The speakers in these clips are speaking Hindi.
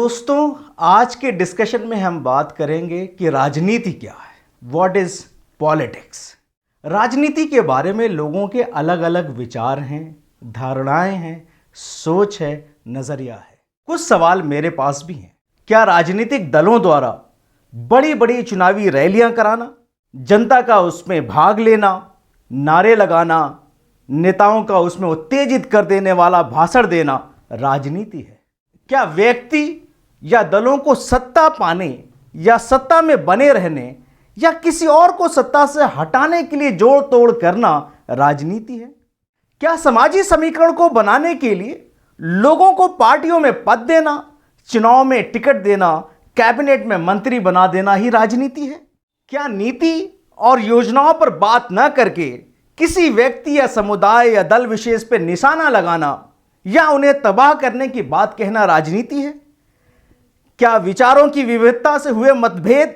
दोस्तों, आज के डिस्कशन में हम बात करेंगे कि राजनीति क्या है, व्हाट इज पॉलिटिक्स। राजनीति के बारे में लोगों के अलग अलग विचार हैं, धारणाएं हैं, सोच है, नजरिया है। कुछ सवाल मेरे पास भी हैं। क्या राजनीतिक दलों द्वारा बड़ी बड़ी चुनावी रैलियां कराना, जनता का उसमें भाग लेना, नारे लगाना, नेताओं का उसमें उत्तेजित कर देने वाला भाषण देना राजनीति है? क्या व्यक्ति या दलों को सत्ता पाने या सत्ता में बने रहने या किसी और को सत्ता से हटाने के लिए जोड़ तोड़ करना राजनीति है? क्या सामाजिक समीकरण को बनाने के लिए लोगों को पार्टियों में पद देना, चुनाव में टिकट देना, कैबिनेट में मंत्री बना देना ही राजनीति है? क्या नीति और योजनाओं पर बात न करके किसी व्यक्ति या समुदाय या दल विशेष पर निशाना लगाना या उन्हें तबाह करने की बात कहना राजनीति है? क्या विचारों की विविधता से हुए मतभेद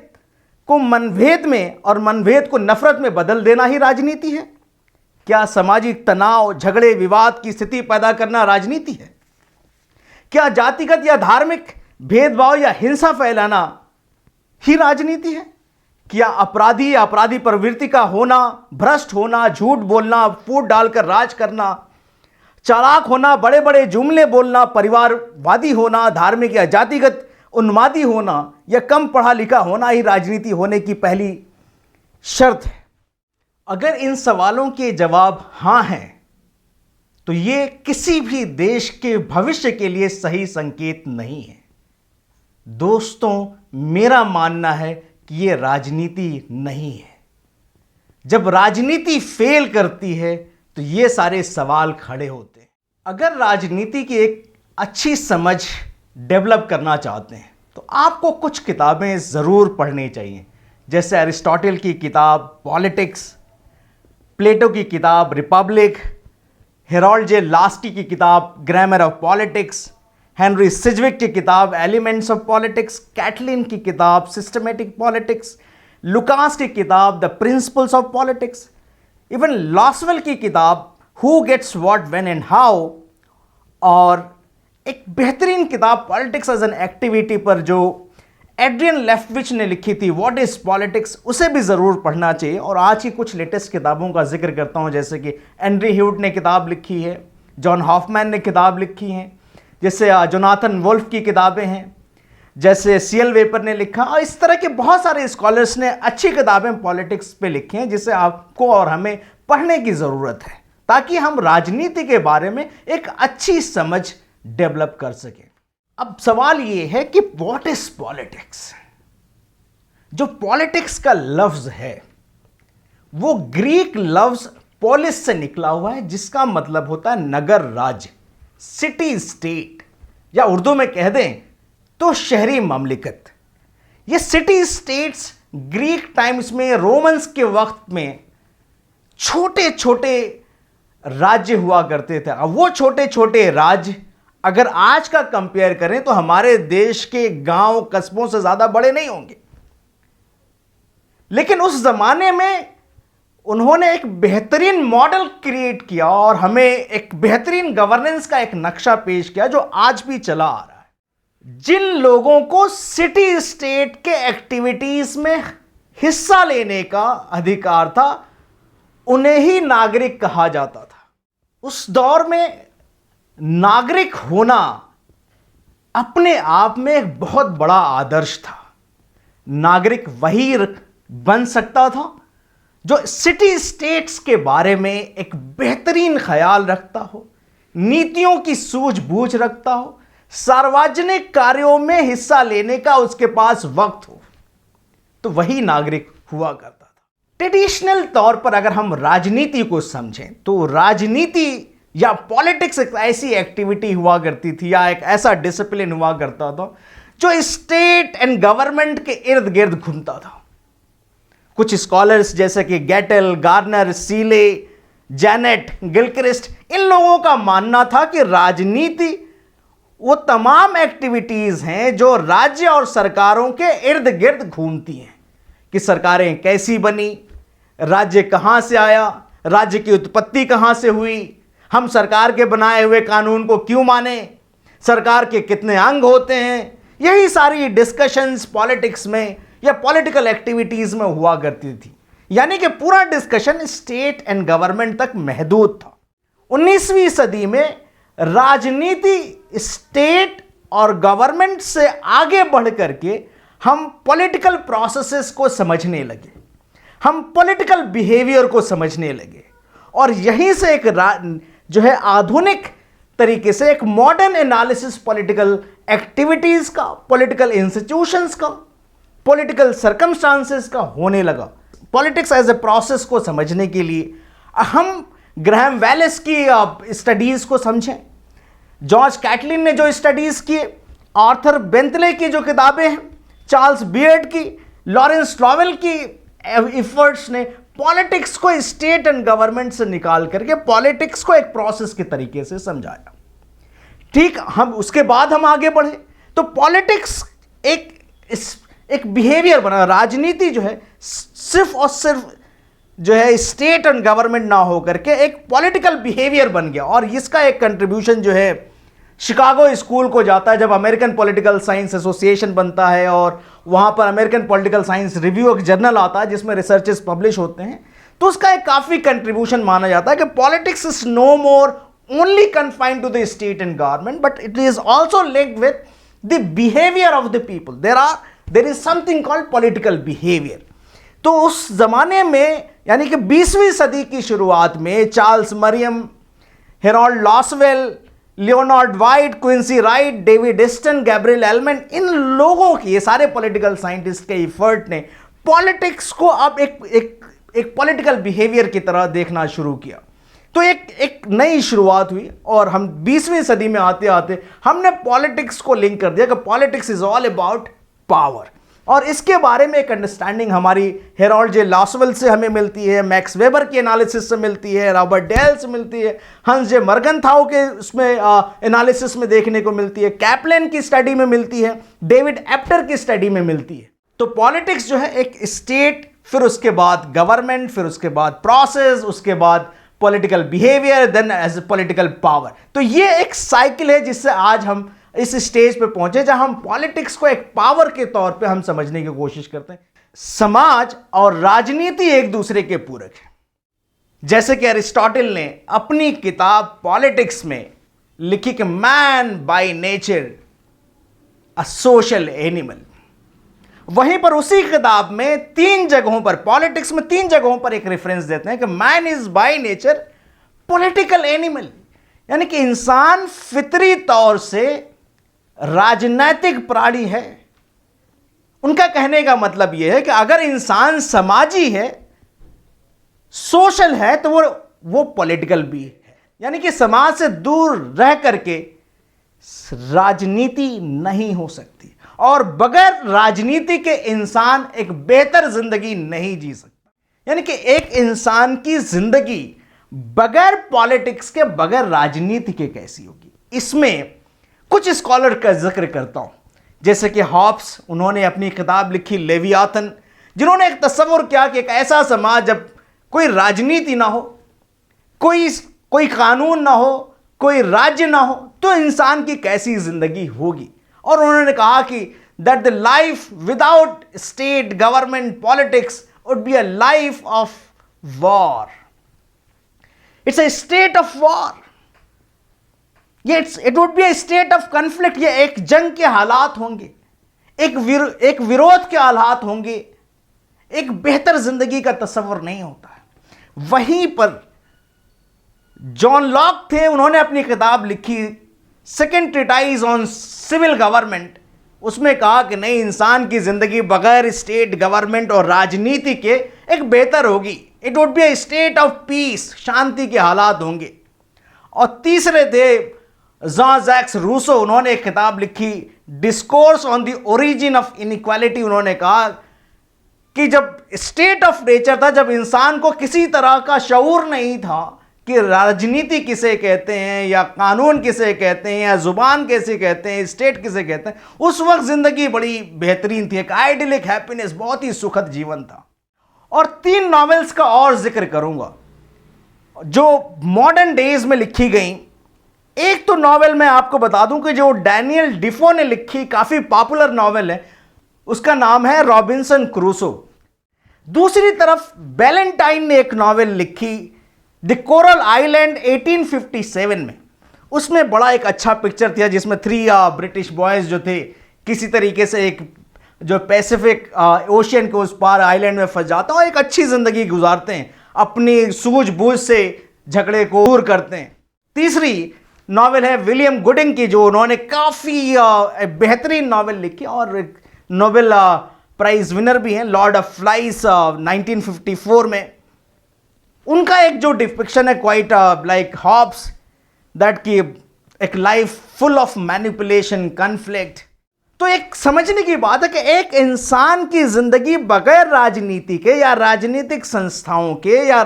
को मनभेद में और मनभेद को नफरत में बदल देना ही राजनीति है? क्या सामाजिक तनाव, झगड़े, विवाद की स्थिति पैदा करना राजनीति है? क्या जातिगत या धार्मिक भेदभाव या हिंसा फैलाना ही राजनीति है? क्या अपराधी या अपराधी प्रवृत्ति का होना, भ्रष्ट होना, झूठ बोलना, फूट डालकर राज करना, चालाक होना, बड़े बड़े जुमले बोलना, परिवारवादी होना, धार्मिक या जातिगत उन्मादी होना या कम पढ़ा लिखा होना ही राजनीति होने की पहली शर्त है? अगर इन सवालों के जवाब हां हैं तो ये किसी भी देश के भविष्य के लिए सही संकेत नहीं है। दोस्तों, मेरा मानना है कि ये राजनीति नहीं है। जब राजनीति फेल करती है तो ये सारे सवाल खड़े होते हैं। अगर राजनीति की एक अच्छी समझ डेवलप करना चाहते हैं तो आपको कुछ किताबें ज़रूर पढ़नी चाहिए, जैसे अरिस्टोटल की किताब पॉलिटिक्स, प्लेटो की किताब रिपब्लिक, हेरोल्ड जे लास्की की किताब ग्रामर ऑफ पॉलिटिक्स, हेनरी सिजविक की किताब एलिमेंट्स ऑफ पॉलिटिक्स, कैटलिन की किताब सिस्टमेटिक पॉलिटिक्स, लुकास की किताब the principles of politics, even Lasswell की किताब who gets what when and how, और एक बेहतरीन किताब पॉलिटिक्स एज एन एक्टिविटी पर जो एड्रियन लेफ्टविच ने लिखी थी, व्हाट इज पॉलिटिक्स, उसे भी ज़रूर पढ़ना चाहिए। और आज की कुछ लेटेस्ट किताबों का जिक्र करता हूं, जैसे कि एंड्री ह्यूट ने किताब लिखी है, जॉन हॉफमैन ने किताब लिखी है, जैसे जोनाथन वुल्फ की किताबें हैं, जैसे सीएल वेपर ने लिखा, और इस तरह के बहुत सारे स्कॉलर्स ने अच्छी किताबें पॉलिटिक्स पे लिखी हैं जिसे आपको और हमें पढ़ने की ज़रूरत है ताकि हम राजनीति के बारे में एक अच्छी समझ डेवलप कर सकें। अब सवाल यह है कि व्हाट इज पॉलिटिक्स। जो पॉलिटिक्स का लफ्ज है वो ग्रीक लफ्ज पोलिस से निकला हुआ है, जिसका मतलब होता है नगर राज्य, सिटी स्टेट, या उर्दू में कह दें तो शहरी ममलिकत। ये सिटी स्टेट्स ग्रीक टाइम्स में, रोमन्स के वक्त में छोटे छोटे राज्य हुआ करते थे। अब वो छोटे छोटे राज्य अगर आज का कंपेयर करें तो हमारे देश के गांव कस्बों से ज्यादा बड़े नहीं होंगे, लेकिन उस जमाने में उन्होंने एक बेहतरीन मॉडल क्रिएट किया और हमें एक बेहतरीन गवर्नेंस का एक नक्शा पेश किया जो आज भी चला आ रहा है। जिन लोगों को सिटी स्टेट के एक्टिविटीज में हिस्सा लेने का अधिकार था उन्हें ही नागरिक कहा जाता था। उस दौर में नागरिक होना अपने आप में एक बहुत बड़ा आदर्श था। नागरिक वही बन सकता था जो सिटी स्टेट्स के बारे में एक बेहतरीन ख्याल रखता हो, नीतियों की सूझबूझ रखता हो, सार्वजनिक कार्यों में हिस्सा लेने का उसके पास वक्त हो, तो वही नागरिक हुआ करता था। ट्रेडिशनल तौर पर अगर हम राजनीति को समझें तो राजनीति या पॉलिटिक्स एक ऐसी एक्टिविटी हुआ करती थी या एक ऐसा डिसिप्लिन हुआ करता था जो स्टेट एंड गवर्नमेंट के इर्द गिर्द घूमता था। कुछ स्कॉलर्स जैसे कि गेटल, गार्नर, सीले, जैनेट, गिलक्रिस्ट, इन लोगों का मानना था कि राजनीति वो तमाम एक्टिविटीज हैं जो राज्य और सरकारों के इर्द गिर्द घूमती हैं कि सरकारें कैसी बनी, राज्य कहां से आया, राज्य की उत्पत्ति कहां से हुई, हम सरकार के बनाए हुए कानून को क्यों माने, सरकार के कितने अंग होते हैं, यही सारी डिस्कशंस पॉलिटिक्स में या पॉलिटिकल एक्टिविटीज में हुआ करती थी। यानी कि पूरा डिस्कशन स्टेट एंड गवर्नमेंट तक महदूद था। 19वीं सदी में राजनीति स्टेट और गवर्नमेंट से आगे बढ़ करके हम पॉलिटिकल प्रोसेसेस को समझने लगे, हम पॉलिटिकल बिहेवियर को समझने लगे, और यहीं से एक जो है आधुनिक तरीके से एक मॉडर्न एनालिसिस पॉलिटिकल एक्टिविटीज का, पॉलिटिकल इंस्टीट्यूशंस का, पॉलिटिकल सर्कमस्टांसेस का होने लगा। पॉलिटिक्स एज ए प्रोसेस को समझने के लिए हम ग्राहम वेलिस की स्टडीज को समझें, जॉर्ज कैटलिन ने जो स्टडीज किए, आर्थर बेंटले की जो किताबें हैं, चार्ल्स बियर्ड की, लॉरेंस लॉवेल की एफर्ट्स ने पॉलिटिक्स को स्टेट एंड गवर्नमेंट से निकाल करके पॉलिटिक्स को एक प्रोसेस के तरीके से समझाया। ठीक, हम उसके बाद हम आगे बढ़े तो पॉलिटिक्स एक बिहेवियर बना। राजनीति जो है सिर्फ और सिर्फ जो है स्टेट एंड गवर्नमेंट ना हो करके एक पॉलिटिकल बिहेवियर बन गया, और इसका एक कंट्रीब्यूशन जो है शिकागो स्कूल को जाता है, जब अमेरिकन पॉलिटिकल साइंस एसोसिएशन बनता है और वहाँ पर अमेरिकन पॉलिटिकल साइंस रिव्यू एक जर्नल आता है जिसमें रिसर्चेस पब्लिश होते हैं, तो उसका एक काफ़ी कंट्रीब्यूशन माना जाता है कि politics is no more only confined to the state and government, but it is also linked with the behaviour of the people. There is something called political behaviour. तो उस जमाने में यानी कि 20वीं सदी की शुरुआत में Charles Merriam, Harold Lasswell, Leonard White, Quincy Wright, David Easton, Gabriel Almond, इन लोगों की, ये सारे पॉलिटिकल साइंटिस्ट के एफर्ट ने पॉलिटिक्स को अब एक पॉलिटिकल बिहेवियर की तरह देखना शुरू किया। तो एक नई शुरुआत हुई, और हम 20वीं सदी में आते आते हमने पॉलिटिक्स को लिंक कर दिया कि politics is all about power. और इसके बारे में एक अंडरस्टैंडिंग हमारी हेरोल्ड जे लॉसवेल से हमें मिलती है, मैक्स वेबर के एनालिसिस से मिलती है, रॉबर्ट डेल से मिलती है, हंस जे मर्गनथाउ के उसमें एनालिसिस में देखने को मिलती है, कैप्लन की स्टडी में मिलती है, डेविड एप्टर की स्टडी में मिलती है। तो पॉलिटिक्स जो है एक स्टेट, फिर उसके बाद गवर्नमेंट, फिर उसके बाद प्रोसेस, उसके बाद political behaviour, then as political power. तो ये एक साइकिल है जिससे आज हम इस स्टेज पे पहुंचे जहां हम पॉलिटिक्स को एक पावर के तौर पे हम समझने की कोशिश करते हैं। समाज और राजनीति एक दूसरे के पूरक है। जैसे कि अरिस्टोटल ने अपनी किताब पॉलिटिक्स में लिखी कि man by nature a social animal, वहीं पर उसी किताब में 3 जगहों पर, पॉलिटिक्स में 3 जगहों पर एक रेफरेंस देते हैं कि man is by nature political animal, यानी कि इंसान फितरी तौर से राजनैतिक प्राणी है। उनका कहने का मतलब यह है कि अगर इंसान समाजी है, सोशल है, तो वो पॉलिटिकल भी है। यानी कि समाज से दूर रह करके राजनीति नहीं हो सकती, और बगैर राजनीति के इंसान एक बेहतर जिंदगी नहीं जी सकता। यानी कि एक इंसान की जिंदगी बगैर पॉलिटिक्स के, बगैर राजनीति के कैसी होगी। इसमें कुछ स्कॉलर का जिक्र करता हूं, जैसे कि हॉब्स, उन्होंने अपनी किताब लिखी लेवियाथन, जिन्होंने एक तस्वुर किया कि एक ऐसा समाज जब कोई राजनीति ना हो, कोई कानून ना हो, कोई राज्य ना हो, तो इंसान की कैसी जिंदगी होगी। और उन्होंने कहा कि that the life without state, government, politics would be a life of war. It's a state of war, it would be a state of conflict. ये एक जंग के हालात होंगे, एक विरोध के हालात होंगे, एक बेहतर जिंदगी का तस्वर नहीं होता है। वहीं पर जॉन लॉक थे, उन्होंने अपनी किताब लिखी second treatise on civil government, उसमें कहा कि नहीं, इंसान की जिंदगी बगैर स्टेट, गवर्नमेंट और राजनीति के एक बेहतर होगी। It would be a state of peace, शांति के हालात होंगे। और तीसरे थे जॉन जैक्स रूसो, उन्होंने एक किताब लिखी discourse on the origin of inequality. उन्होंने कहा कि जब स्टेट ऑफ नेचर था, जब इंसान को किसी तरह का शऊर नहीं था कि राजनीति किसे कहते हैं, या कानून किसे कहते हैं, या जुबान कैसे कहते हैं, स्टेट किसे कहते हैं, उस वक्त जिंदगी बड़ी बेहतरीन थी, एक आइडियलिक हैप्पीनेस, बहुत ही सुखद जीवन था। और 3 नॉवेल्स का और जिक्र करूंगा जो मॉडर्न डेज में लिखी गई, एक तो नॉवेल मैं आपको बता दूं कि जो डैनियल डिफो ने लिखी, काफी पॉपुलर नॉवेल है, उसका नाम है रॉबिन्सन क्रूसो। दूसरी तरफ बैलेंटाइन ने एक नॉवेल लिखी द कोरल आइलैंड 1857 में। उसमें बड़ा एक अच्छा पिक्चर था जिसमें 3 ब्रिटिश बॉयज जो थे किसी तरीके से एक जो पैसिफिक ओशियन के उस पार आइलैंड में फंस जाते हैं और एक अच्छी जिंदगी गुजारते हैं, अपनी सूझबूझ से झगड़े को दूर करते हैं। तीसरी नॉवेल है विलियम गुडिंग की, जो उन्होंने काफ़ी बेहतरीन नॉवेल लिखी और एक नोबेल प्राइज विनर भी हैं, लॉर्ड ऑफ फ्लाइज 1954 में। उनका एक जो डिपिक्शन है क्वाइट लाइक हॉब्स दैट की एक life full of manipulation, conflict. तो एक समझने की बात है कि एक इंसान की जिंदगी बगैर राजनीति के या राजनीतिक संस्थाओं के या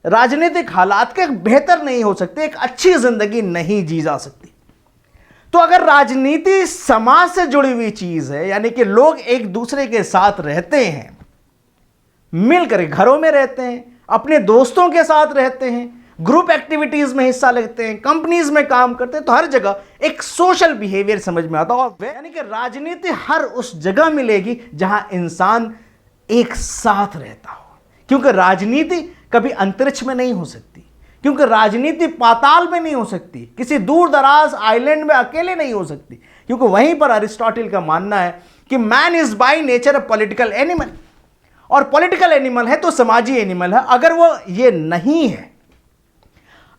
राजनीतिक हालात के बेहतर नहीं हो सकती, एक अच्छी जिंदगी नहीं जी जा सकती। तो अगर राजनीति समाज से जुड़ी हुई चीज है, यानी कि लोग एक दूसरे के साथ रहते हैं, मिलकर घरों में रहते हैं, अपने दोस्तों के साथ रहते हैं, ग्रुप एक्टिविटीज में हिस्सा लेते हैं, कंपनीज में काम करते हैं, तो हर जगह एक सोशल बिहेवियर समझ में आता है। यानी कि राजनीति हर उस जगह मिलेगी जहां इंसान एक साथ रहता हो, क्योंकि राजनीति कभी अंतरिक्ष में नहीं हो सकती, क्योंकि राजनीति पाताल में नहीं हो सकती, किसी दूर दराज आइलैंड में अकेले नहीं हो सकती, क्योंकि वहीं पर अरिस्टोटल का मानना है कि man is by nature a political animal, और पॉलिटिकल एनिमल है तो समाजी एनिमल है। अगर वो ये नहीं है,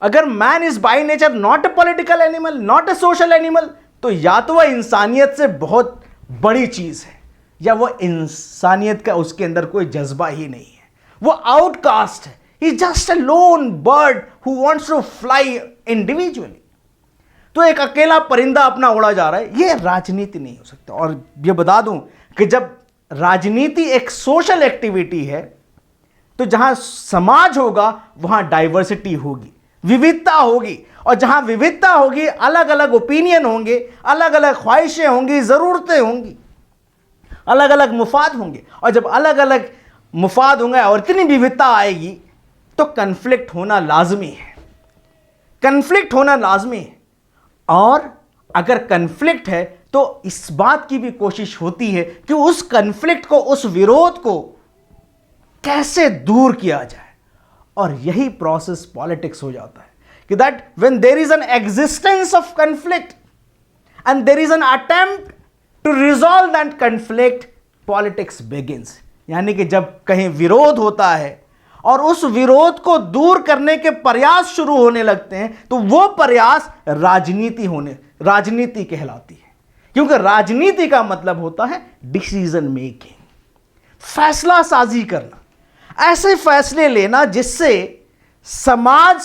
अगर man is by nature not a political animal, not a social animal, तो या तो वह इंसानियत से बहुत बड़ी चीज है या वो इंसानियत का उसके अंदर कोई जज्बा ही नहीं है, वो आउटकास्ट है, he just a lone bird who wants to fly individually. तो एक अकेला परिंदा अपना उड़ा जा रहा है, ये राजनीति नहीं हो सकता। और ये बता दूं कि जब राजनीति एक सोशल एक्टिविटी है, तो जहां समाज होगा वहां डाइवर्सिटी होगी, विविधता होगी, और जहां विविधता होगी अलग अलग ओपिनियन होंगे, अलग अलग ख्वाहिशें होंगी, ज़रूरतें होंगी, अलग अलग मुफाद होंगे। और जब अलग अलग मुफाद होंगे और इतनी विविधता आएगी तो कन्फ्लिक्ट होना लाजमी है, कन्फ्लिक्ट होना लाजमी है। और अगर कन्फ्लिक्ट है तो इस बात की भी कोशिश होती है कि उस कन्फ्लिक्ट को, उस विरोध को कैसे दूर किया जाए, और यही प्रोसेस पॉलिटिक्स हो जाता है कि that when there is an existence of conflict and there is an attempt to resolve that conflict, politics begins. यानी कि जब कहीं विरोध होता है और उस विरोध को दूर करने के प्रयास शुरू होने लगते हैं, तो वो प्रयास राजनीति कहलाती है, क्योंकि राजनीति का मतलब होता है डिसीजन मेकिंग, फैसला साजी करना, ऐसे फैसले लेना जिससे समाज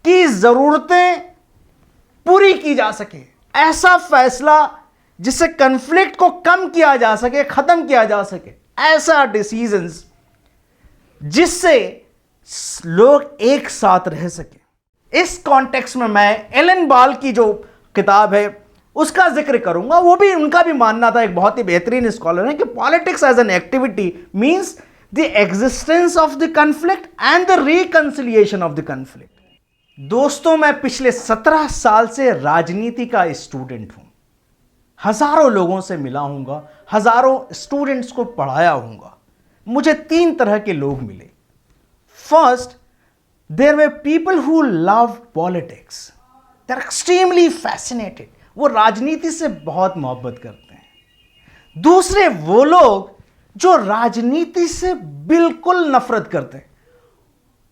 की जरूरतें पूरी की जा सके, ऐसा फैसला जिससे कन्फ्लिक्ट को कम किया जा सके, खत्म किया जा सके, ऐसा डिसीजंस जिससे लोग एक साथ रह सके। इस कॉन्टेक्स्ट में मैं एलन बॉल की जो किताब है उसका जिक्र करूंगा। वो भी, उनका भी मानना था, एक बहुत ही बेहतरीन स्कॉलर है, कि politics as an activity means the existence of the conflict and the reconciliation of the conflict. दोस्तों, मैं पिछले 17 साल से राजनीति का स्टूडेंट हूं, हजारों लोगों से मिला हूंगा, हजारों स्टूडेंट्स को पढ़ाया हूंगा। मुझे 3 तरह के लोग मिले। First, there were people who love politics, they are extremely fascinated, वो राजनीति से बहुत मोहब्बत करते हैं। दूसरे, वो लोग जो राजनीति से बिल्कुल नफरत करते हैं,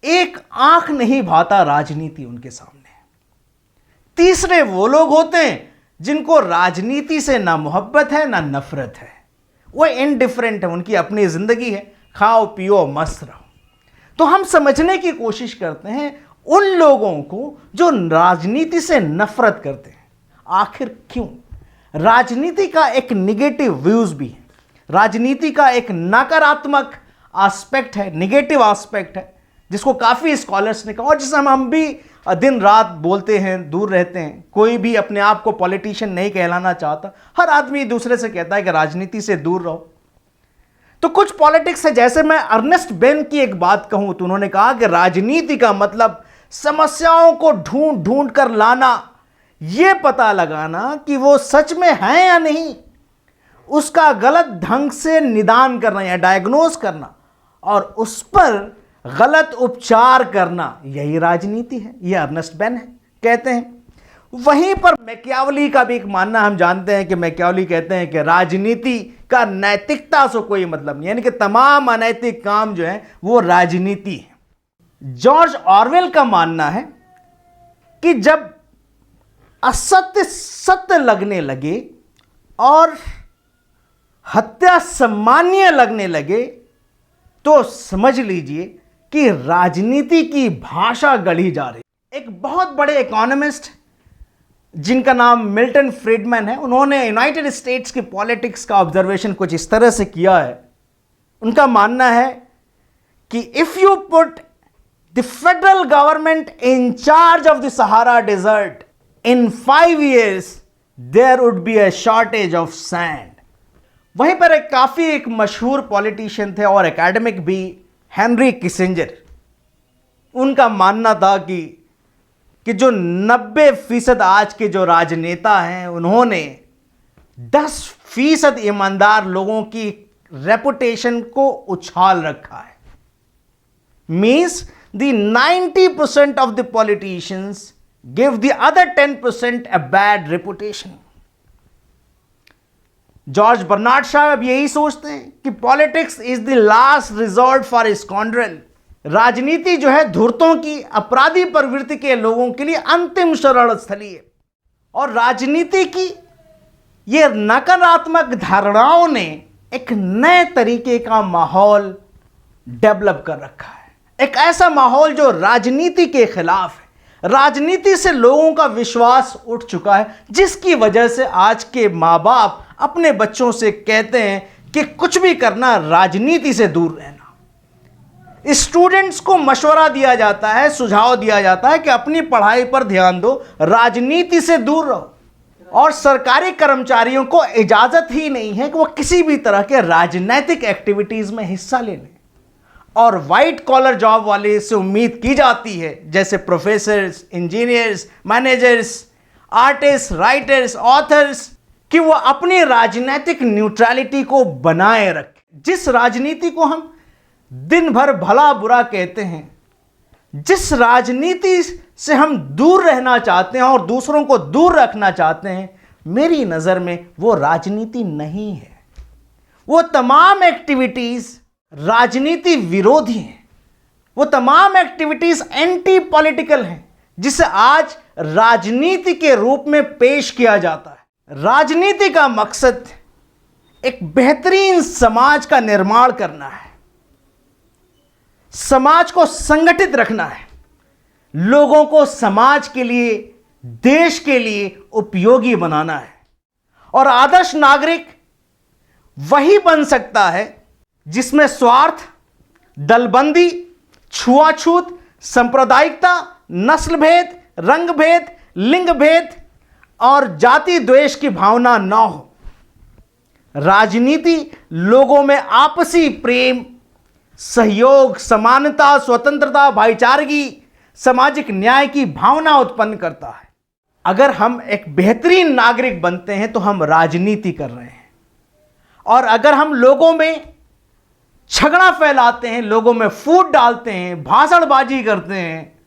एक आंख नहीं भाता राजनीति उनके सामने। तीसरे, वो लोग होते हैं जिनको राजनीति से ना मोहब्बत है ना नफरत है, वो इनडिफरेंट है, उनकी अपनी जिंदगी है, खाओ पियो मस्त रहो। तो हम समझने की कोशिश करते हैं उन लोगों को जो राजनीति से नफरत करते हैं, आखिर क्यों। राजनीति का एक निगेटिव व्यूज भी है, राजनीति का एक नकारात्मक एस्पेक्ट है, निगेटिव एस्पेक्ट है, जिसको काफ़ी स्कॉलर्स ने कहा और जिसे हम भी दिन रात बोलते हैं, दूर रहते हैं। कोई भी अपने आप को पॉलिटिशियन नहीं कहलाना चाहता, हर आदमी दूसरे से कहता है कि राजनीति से दूर रहो। तो कुछ पॉलिटिक्स है, जैसे मैं अर्नेस्ट बेन की एक बात कहूं तो उन्होंने कहा कि राजनीति का मतलब समस्याओं को ढूंढ ढूंढ कर लाना, ये पता लगाना कि वो सच में है या नहीं, उसका गलत ढंग से निदान करना या डायग्नोस करना और उस पर गलत उपचार करना, यही राजनीति है। ये अर्नेस्ट बेन है कहते हैं। वहीं पर मैकियावली का भी एक मानना हम जानते हैं कि मैकियावली कहते हैं कि राजनीति का नैतिकता से कोई मतलब नहीं, यानी कि तमाम अनैतिक काम जो है वो राजनीति है। जॉर्ज ऑरवेल का मानना है कि जब असत्य सत्य लगने लगे और हत्या सम्माननीय लगने लगे तो समझ लीजिए कि राजनीति की भाषा गढ़ी जा रही। एक बहुत बड़े इकोनॉमिस्ट जिनका नाम मिल्टन फ्रीडमैन है, उन्होंने यूनाइटेड स्टेट्स की पॉलिटिक्स का ऑब्जर्वेशन कुछ इस तरह से किया है। उनका मानना है कि if you put the federal government in charge of the Sahara desert in 5 years there would be a shortage of sand. वहीं पर एक मशहूर पॉलिटिशियन थे और एकेडमिक भी, हेनरी किसिंजर। उनका मानना था कि जो 90% आज के जो राजनेता हैं उन्होंने 10% ईमानदार लोगों की रेपुटेशन को उछाल रखा है। Means the 90% of the politicians give the other 10% a bad reputation. George Bernard Shaw अब यही सोचते हैं कि politics is the last resort for scoundrel. राजनीति जो है धूर्तों की, अपराधी प्रवृत्ति के लोगों के लिए अंतिम शरण स्थली है। और राजनीति की ये नकारात्मक धारणाओं ने एक नए तरीके का माहौल डेवलप कर रखा है। एक ऐसा माहौल जो राजनीति के खिलाफ है। राजनीति से लोगों का विश्वास उठ चुका है, जिसकी वजह से आज के माँ बाप अपने बच्चों से कहते हैं कि कुछ भी करना, राजनीति से दूर रहना। स्टूडेंट्स को मशवरा दिया जाता है, सुझाव दिया जाता है कि अपनी पढ़ाई पर ध्यान दो, राजनीति से दूर रहो। और सरकारी कर्मचारियों को इजाजत ही नहीं है कि वो किसी भी तरह के राजनीतिक एक्टिविटीज में हिस्सा ले लें। और वाइट कॉलर जॉब वाले से उम्मीद की जाती है, जैसे professors, engineers, managers, artist, writers, authors, कि वो अपनी राजनीतिक न्यूट्रलिटी को बनाए रखें। जिस राजनीति को हम दिन भर भला बुरा कहते हैं, जिस राजनीति से हम दूर रहना चाहते हैं और दूसरों को दूर रखना चाहते हैं, मेरी नज़र में वो राजनीति नहीं है। वो तमाम एक्टिविटीज़ राजनीति विरोधी हैं। वो तमाम एक्टिविटीज़ एंटी पॉलिटिकल हैं, जिसे आज राजनीति के रूप में पेश किया जाता है। राजनीति का मकसद एक बेहतरीन समाज का निर्माण करना है, समाज को संगठित रखना है, लोगों को समाज के लिए, देश के लिए उपयोगी बनाना है। और आदर्श नागरिक वही बन सकता है जिसमें स्वार्थ, दलबंदी, छुआछूत, सांप्रदायिकता, नस्ल भेद, रंग भेद, लिंग भेद और जाति द्वेष की भावना न हो। राजनीति लोगों में आपसी प्रेम, सहयोग, समानता, स्वतंत्रता, भाईचारगी, सामाजिक न्याय की भावना उत्पन्न करता है। अगर हम एक बेहतरीन नागरिक बनते हैं तो हम राजनीति कर रहे हैं। और अगर हम लोगों में झगड़ा फैलाते हैं, लोगों में फूट डालते हैं, भाषणबाजी करते हैं,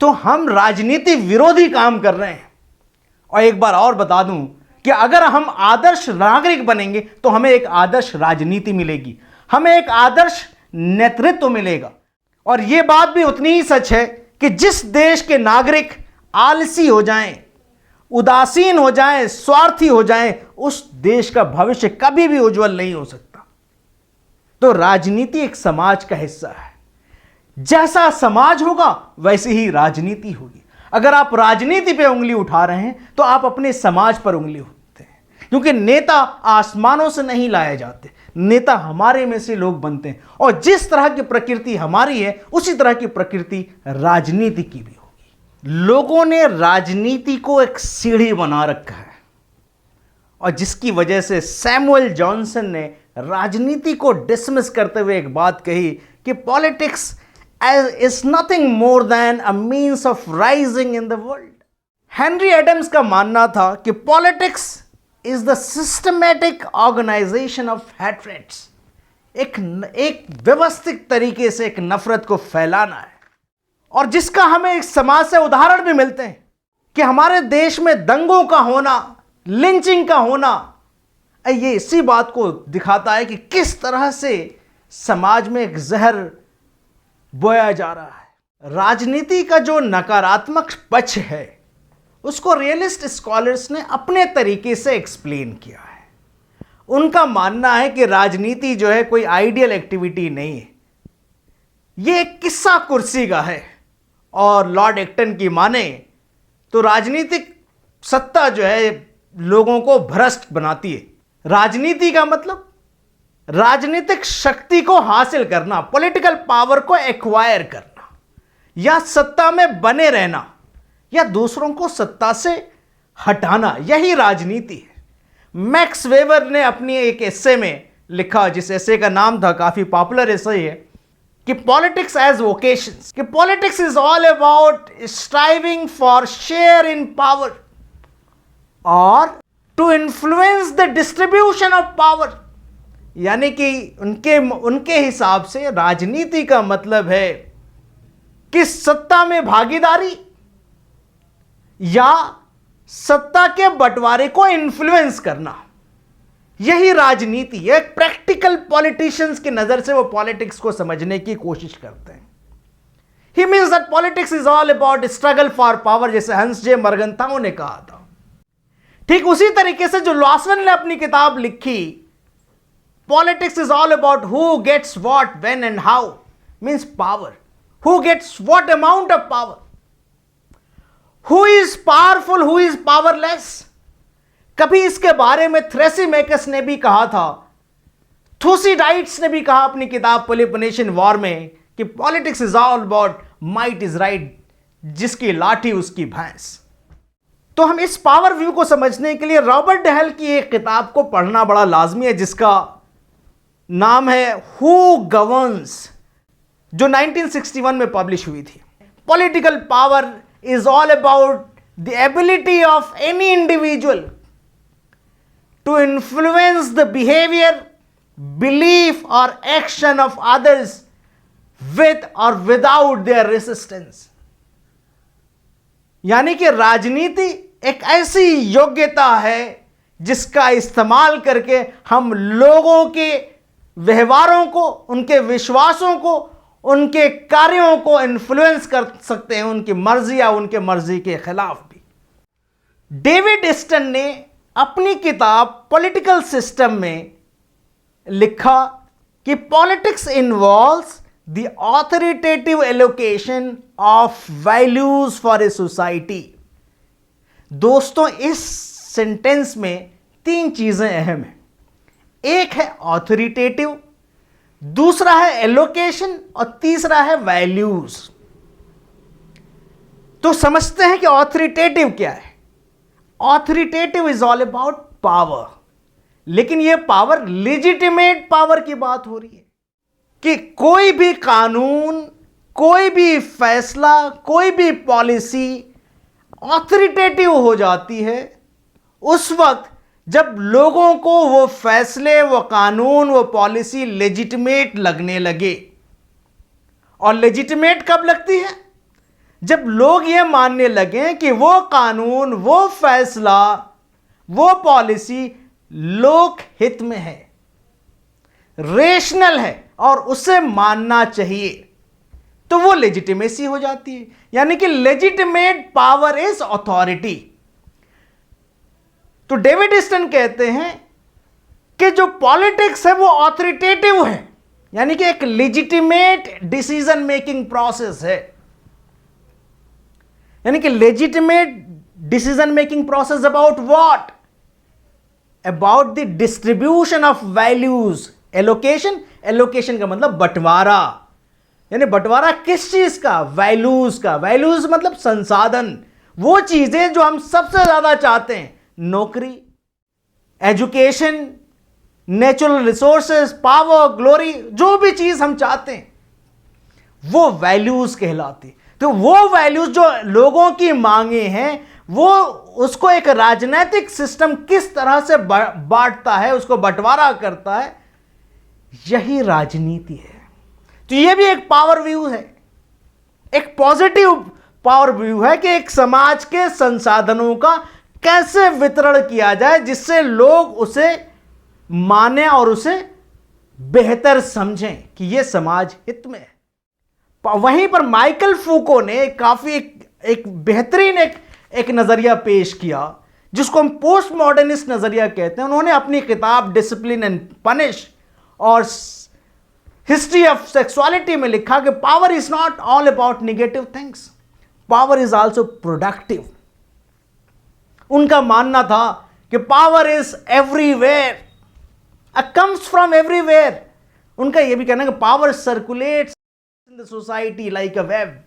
तो हम राजनीति विरोधी काम कर रहे हैं। और एक बार और बता दूं कि अगर हम आदर्श नागरिक बनेंगे तो हमें एक आदर्श राजनीति मिलेगी, हमें एक आदर्श नेतृत्व मिलेगा। और यह बात भी उतनी ही सच है कि जिस देश के नागरिक आलसी हो जाएं, उदासीन हो जाएं, स्वार्थी हो जाएं, उस देश का भविष्य कभी भी उज्जवल नहीं हो सकता। तो राजनीति एक समाज का हिस्सा है। जैसा समाज होगा वैसे ही राजनीति होगी। अगर आप राजनीति पे उंगली उठा रहे हैं तो आप अपने समाज पर उंगली उठाते हैं, क्योंकि नेता आसमानों से नहीं लाए जाते, नेता हमारे में से लोग बनते हैं। और जिस तरह की प्रकृति हमारी है उसी तरह की प्रकृति राजनीति की भी होगी। लोगों ने राजनीति को एक सीढ़ी बना रखा है, और जिसकी वजह से सैमुअल जॉनसन ने राजनीति को डिसमिस करते हुए एक बात कही कि politics is nothing more than a means of rising in the world. Henry Adams का मानना था कि politics is the systematic organization of hatreds, एक व्यवस्थित तरीके से एक नफरत को फैलाना है, और जिसका हमें एक समाज से उदाहरण भी मिलते हैं कि हमारे देश में दंगों का होना, लिंचिंग का होना, ये इसी बात को दिखाता है कि किस तरह से समाज में एक जहर बोया जा रहा है। राजनीति का जो नकारात्मक पक्ष है उसको रियलिस्ट स्कॉलर्स ने अपने तरीके से एक्सप्लेन किया है। उनका मानना है कि राजनीति जो है कोई आइडियल एक्टिविटी नहीं है, ये एक किस्सा कुर्सी का है, और लॉर्ड एक्टन की माने तो राजनीतिक सत्ता जो है लोगों को भ्रष्ट बनाती है। राजनीति का मतलब राजनीतिक शक्ति को हासिल करना, पॉलिटिकल पावर को एक्वायर करना, या सत्ता में बने रहना, या दूसरों को सत्ता से हटाना, यही राजनीति है। मैक्स वेबर ने अपनी एक एस्से में लिखा, जिस एस्से का नाम था, काफी पॉपुलर एस्से है, कि पॉलिटिक्स एज वोकेशंस, कि politics is all about striving for share in power और to influence the distribution of power. यानी कि उनके हिसाब से राजनीति का मतलब है कि सत्ता में भागीदारी या सत्ता के बंटवारे को इन्फ्लुएंस करना, यही राजनीति है। प्रैक्टिकल पॉलिटिशियंस की नजर से वो पॉलिटिक्स को समझने की कोशिश करते हैं। He means that politics is all about struggle for power, जैसे हंस जे मर्गनताओ ने कहा था। ठीक उसी तरीके से जो लॉसवेल ने अपनी किताब लिखी, politics is all about who gets what, when and how, means power, who gets what amount of power, who is powerful, who is powerless. कभी इसके बारे में थ्रेसिमेकस ने भी कहा था, थुसिडाइड्स ने भी कहा अपनी किताब पेलोपोनेशियन वॉर में कि politics is all about might is right, जिसकी लाठी उसकी भैंस। तो हम इस पावर व्यू को समझने के लिए रॉबर्ट डहल की एक किताब को पढ़ना बड़ा लाजमी है, जिसका नाम है हु गवर्न्स, जो 1961 में पब्लिश हुई थी। Political power is all about the ability of any individual to influence the behavior, belief or action of others with or without their resistance। यानी कि राजनीति एक ऐसी योग्यता है जिसका इस्तेमाल करके हम लोगों के व्यवहारों को, उनके विश्वासों को, उनके कार्यों को इन्फ्लुएंस कर सकते हैं, उनकी मर्जी या उनके मर्जी के खिलाफ भी। डेविड ईस्टन ने अपनी किताब पॉलिटिकल सिस्टम में लिखा कि politics involves the authoritative allocation of values for a society. दोस्तों, इस सेंटेंस में तीन चीजें अहम हैं। एक है ऑथोरिटेटिव, दूसरा है एलोकेशन, और तीसरा है वैल्यूज। तो समझते हैं कि ऑथोरिटेटिव क्या है। Authoritative is all about power, लेकिन यह पावर लेजिटिमेट पावर की बात हो रही है कि कोई भी कानून, कोई भी फैसला, कोई भी पॉलिसी ऑथोरिटेटिव हो जाती है उस वक्त जब लोगों को वो फैसले, वो कानून, वो पॉलिसी लेजिटिमेट लगने लगे। और लेजिटिमेट कब लगती है? जब लोग ये मानने लगे कि वो कानून, वो फैसला, वो पॉलिसी लोक हित में है, रेशनल है और उसे मानना चाहिए, तो वो लेजिटिमेसी हो जाती है। यानी कि लेजिटिमेट पावर इज अथॉरिटी। तो डेविड ईस्टन कहते हैं कि जो पॉलिटिक्स है वो ऑथोरिटेटिव है, यानी कि एक लेजिटिमेट डिसीजन मेकिंग प्रोसेस है। यानी कि legitimate decision making process about what? About the distribution of values. Allocation, allocation का मतलब बंटवारा, यानी बंटवारा किस चीज का? वैल्यूज का। वैल्यूज मतलब संसाधन, वो चीजें जो हम सबसे ज्यादा चाहते हैं, नौकरी, education, natural resources, power, glory, जो भी चीज हम चाहते हैं वो वैल्यूज कहलाती। तो वो वैल्यूज जो लोगों की मांगे हैं, वो उसको एक राजनीतिक सिस्टम किस तरह से बांटता है, उसको बंटवारा करता है, यही राजनीति है। तो ये भी एक पावर व्यू है, एक पॉजिटिव पावर व्यू है कि एक समाज के संसाधनों का कैसे वितरण किया जाए जिससे लोग उसे माने और उसे बेहतर समझें कि यह समाज हित में है। वहीं पर माइकल फूको ने काफी एक बेहतरीन एक नजरिया पेश किया जिसको हम पोस्ट मॉडर्निस्ट नजरिया कहते हैं। उन्होंने अपनी किताब डिसिप्लिन एंड पनिश और हिस्ट्री ऑफ सेक्सुअलिटी में लिखा कि power is not all about negative things, power is also productive. उनका मानना था कि power is everywhere, comes from everywhere. उनका यह भी कहना है कि power circulates in the society like a web.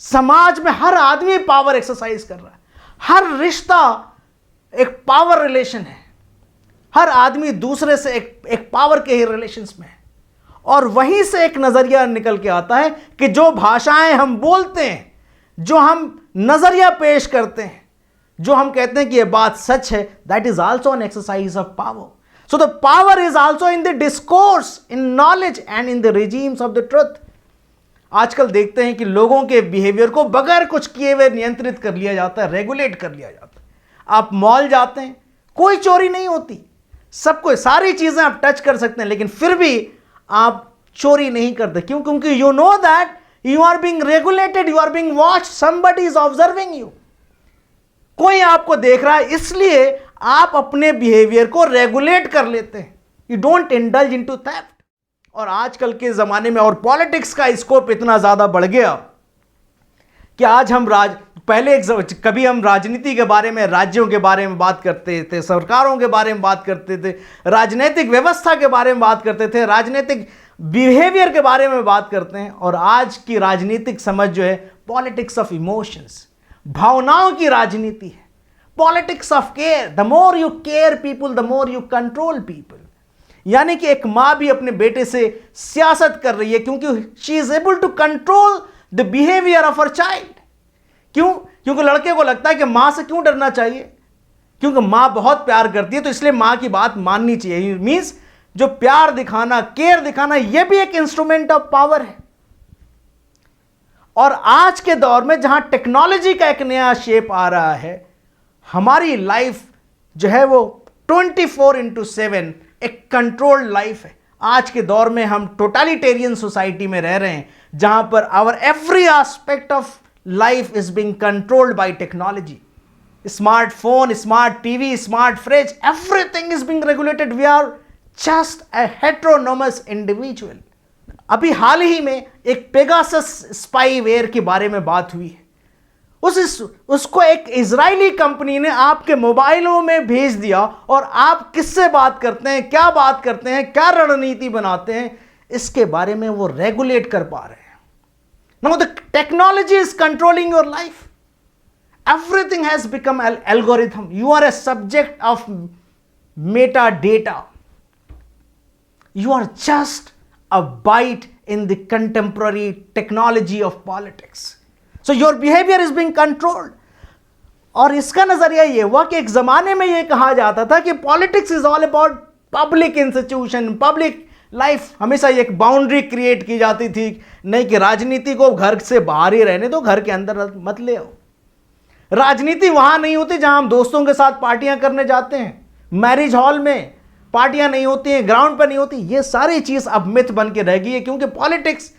समाज में हर आदमी पावर एक्सरसाइज कर रहा है, हर रिश्ता एक पावर रिलेशन है, हर आदमी दूसरे से एक पावर के ही रिलेशंस में है। और वहीं से एक नजरिया निकल के आता है कि जो भाषाएं हम बोलते हैं, जो हम नजरिया पेश करते हैं, जो हम कहते हैं कि यह बात सच है, that is also an exercise of power. So the power is also in the discourse, in knowledge and in the regimes of the truth. आजकल देखते हैं कि लोगों के बिहेवियर को बगैर कुछ किए हुए नियंत्रित कर लिया जाता है, रेगुलेट कर लिया जाता है। आप मॉल जाते हैं, कोई चोरी नहीं होती, सबको सारी चीजें आप टच कर सकते हैं, लेकिन फिर भी आप चोरी नहीं करते। क्यों? क्योंकि you know that you are being regulated, you are being watched, somebody is observing you. कोई आपको देख रहा है, इसलिए आप अपने बिहेवियर को रेगुलेट कर लेते हैं। You don't indulge into theft. और आजकल के ज़माने में और पॉलिटिक्स का स्कोप इतना ज़्यादा बढ़ गया कि आज हम कभी हम राजनीति के बारे में, राज्यों के बारे में बात करते थे, सरकारों के बारे में बात करते थे, राजनीतिक व्यवस्था के बारे में बात करते थे, राजनीतिक बिहेवियर के बारे में बात करते हैं। और आज की राजनीतिक समझ जो है पॉलिटिक्स ऑफ इमोशंस, भावनाओं की राजनीति है, politics of care. The more you care people, the more you control people. यानी कि एक मां भी अपने बेटे से सियासत कर रही है क्योंकि she is able to control the behaviour of her child. क्यों? क्योंकि लड़के को लगता है कि मां से क्यों डरना चाहिए, क्योंकि मां बहुत प्यार करती है, तो इसलिए मां की बात माननी चाहिए। मींस जो प्यार दिखाना, केयर दिखाना, यह भी एक इंस्ट्रूमेंट ऑफ पावर है। और आज के दौर में जहां टेक्नोलॉजी का एक नया शेप आ रहा है, हमारी लाइफ जो है वो 24/7 एक कंट्रोल्ड लाइफ है। आज के दौर में हम टोटलिटेरियन सोसाइटी में रह रहे हैं जहां पर our every aspect of life is being controlled by technology. Smartphone, smart TV, smart fridge, everything is being regulated. We are just a heteronomous individual. अभी हाल ही में एक पेगासस स्पाईवेयर के बारे में बात हुई है। उसको एक इजरायली कंपनी ने आपके मोबाइलों में भेज दिया और आप किससे बात करते हैं, क्या बात करते हैं, क्या रणनीति बनाते हैं, इसके बारे में वो रेगुलेट कर पा रहे हैं। Now the technology is controlling your life. Everything has become an algorithm. You are a subject of meta data. You are just a bite in the contemporary technology of politics. So your behavior is being controlled. और इसका नजरिया ये हुआ कि एक जमाने में ये कहा जाता था कि politics is all about public institution, public life. हमेशा एक बाउंड्री क्रिएट की जाती थी, नहीं कि राजनीति को घर से बाहर ही रहने दो, घर के अंदर मत ले आओ। राजनीति वहां नहीं होती जहां हम दोस्तों के साथ पार्टियां करने जाते हैं, मैरिज हॉल में पार्टियां नहीं होती हैं, ग्राउंड पर नहीं होती। ये सारी चीज अब मिथ बन के रह गई है क्योंकि politics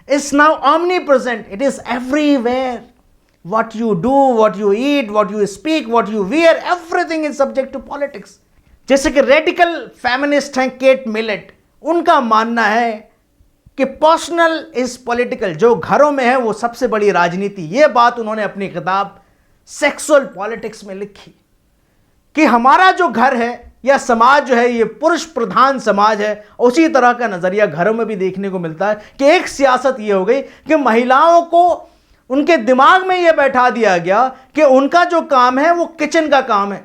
is now omni present, it is everywhere. What you do, what you eat, what you speak, what you wear, everything is subject to politics. जैसे कि रेडिकल फेमिनिस्ट हैं केट मिलेट, उनका मानना है कि पर्सनल इज पॉलिटिकल। जो घरों में है वो सबसे बड़ी राजनीति। ये बात उन्होंने अपनी किताब सेक्सुअल पॉलिटिक्स में लिखी कि हमारा जो घर है या समाज जो है ये पुरुष प्रधान समाज है। उसी तरह का नजरिया घरों में भी देखने को मिलता है कि एक सियासत ये हो गई कि महिलाओं को उनके दिमाग में ये बैठा दिया गया कि उनका जो काम है वो किचन का काम है।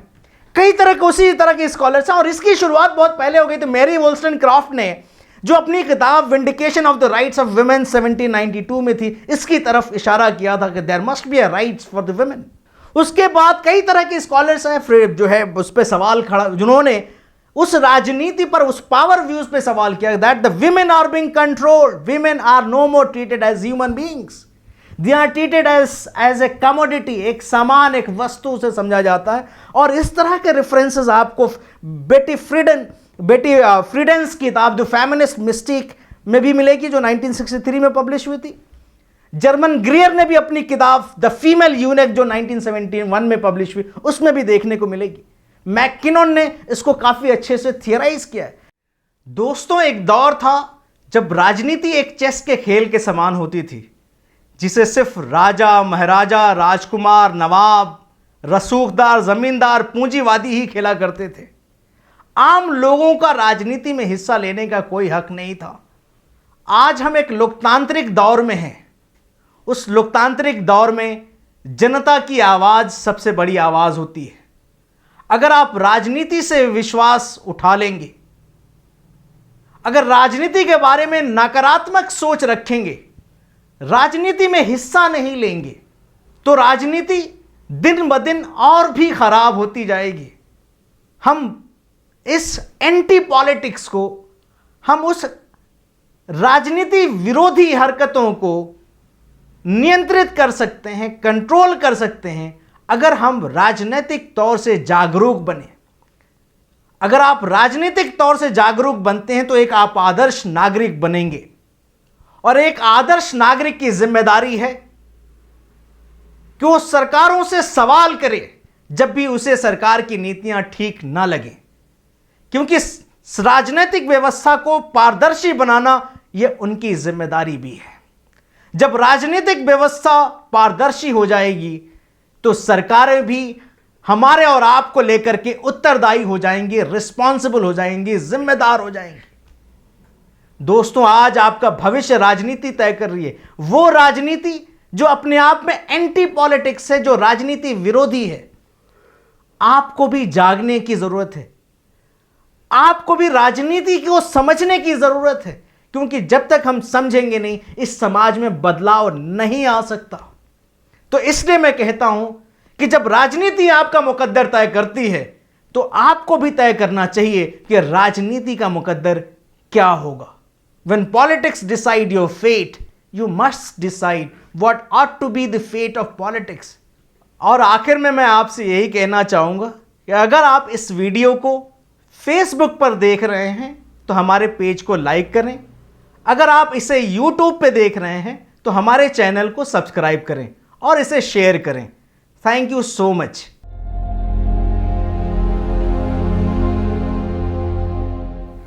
कई तरह के उसी तरह के स्कॉलर्स हैं और इसकी शुरुआत बहुत पहले हो गई थी। मैरी वोल्स्टनक्रॉफ्ट ने जो अपनी किताब Vindication of the Rights of Women 1792 में थी, इसकी तरफ इशारा किया था कि there must be a rights for the women. उसके बाद कई तरह के स्कॉलर्स हैं फिर जो है उस पर सवाल खड़ा, जिन्होंने उस राजनीति पर, उस पावर व्यूज पे सवाल किया that the women are being controlled, women are no more treated as human beings, they are treated as a commodity, एक सामान, एक वस्तु से समझा जाता है। और इस तरह के रेफरेंसेस आपको बेटी फ्रीडेंस की किताब द फेमिनिस्ट मिस्टिक में भी मिलेगी, जो 1963 में पब्लिश हुई थी। जर्मन ग्रियर ने भी अपनी किताब द फीमेल यूनिक जो 1971 में पब्लिश हुई, उसमें भी देखने को मिलेगी। मैकिनन ने इसको काफी अच्छे से थियराइज किया है। दोस्तों, एक दौर था जब राजनीति एक चेस के खेल के समान होती थी, जिसे सिर्फ राजा, महाराजा, राजकुमार, नवाब, रसूखदार, जमींदार, पूंजीवादी ही खेला करते थे। आम लोगों का राजनीति में हिस्सा लेने का कोई हक नहीं था। आज हम एक लोकतांत्रिक दौर में हैं। उस लोकतांत्रिक दौर में जनता की आवाज सबसे बड़ी आवाज होती है। अगर आप राजनीति से विश्वास उठा लेंगे, अगर राजनीति के बारे में नकारात्मक सोच रखेंगे, राजनीति में हिस्सा नहीं लेंगे, तो राजनीति दिन ब दिन और भी खराब होती जाएगी। हम इस एंटी पॉलिटिक्स को, हम उस राजनीति विरोधी हरकतों को नियंत्रित कर सकते हैं, कंट्रोल कर सकते हैं, अगर हम राजनीतिक तौर से जागरूक बने। अगर आप राजनीतिक तौर से जागरूक बनते हैं तो एक आप आदर्श नागरिक बनेंगे। और एक आदर्श नागरिक की जिम्मेदारी है कि वो सरकारों से सवाल करे जब भी उसे सरकार की नीतियां ठीक ना लगे, क्योंकि राजनीतिक व्यवस्था को पारदर्शी बनाना यह उनकी जिम्मेदारी भी है। जब राजनीतिक व्यवस्था पारदर्शी हो जाएगी तो सरकारें भी हमारे और आपको लेकर के उत्तरदायी हो जाएंगी, रिस्पॉन्सिबल हो जाएंगी, जिम्मेदार हो जाएंगी। दोस्तों, आज आपका भविष्य राजनीति तय कर रही है। वो राजनीति जो अपने आप में एंटी पॉलिटिक्स है, जो राजनीति विरोधी है। आपको भी जागने की जरूरत है। आपको भी राजनीति को समझने की जरूरत है, क्योंकि जब तक हम समझेंगे नहीं, इस समाज में बदलाव नहीं आ सकता। तो इसलिए मैं कहता हूं कि जब राजनीति आपका मुकद्दर तय करती है, तो आपको भी तय करना चाहिए कि राजनीति का मुकद्दर क्या होगा। When politics decide your fate, you must decide what ought to be the fate of politics. और आखिर में मैं आपसे यही कहना चाहूंगा कि अगर आप इस वीडियो को फेसबुक पर देख रहे हैं तो हमारे पेज को लाइक करें। अगर आप इसे यूट्यूब पे देख रहे हैं तो हमारे चैनल को सब्सक्राइब करें और इसे शेयर करें। Thank you so much.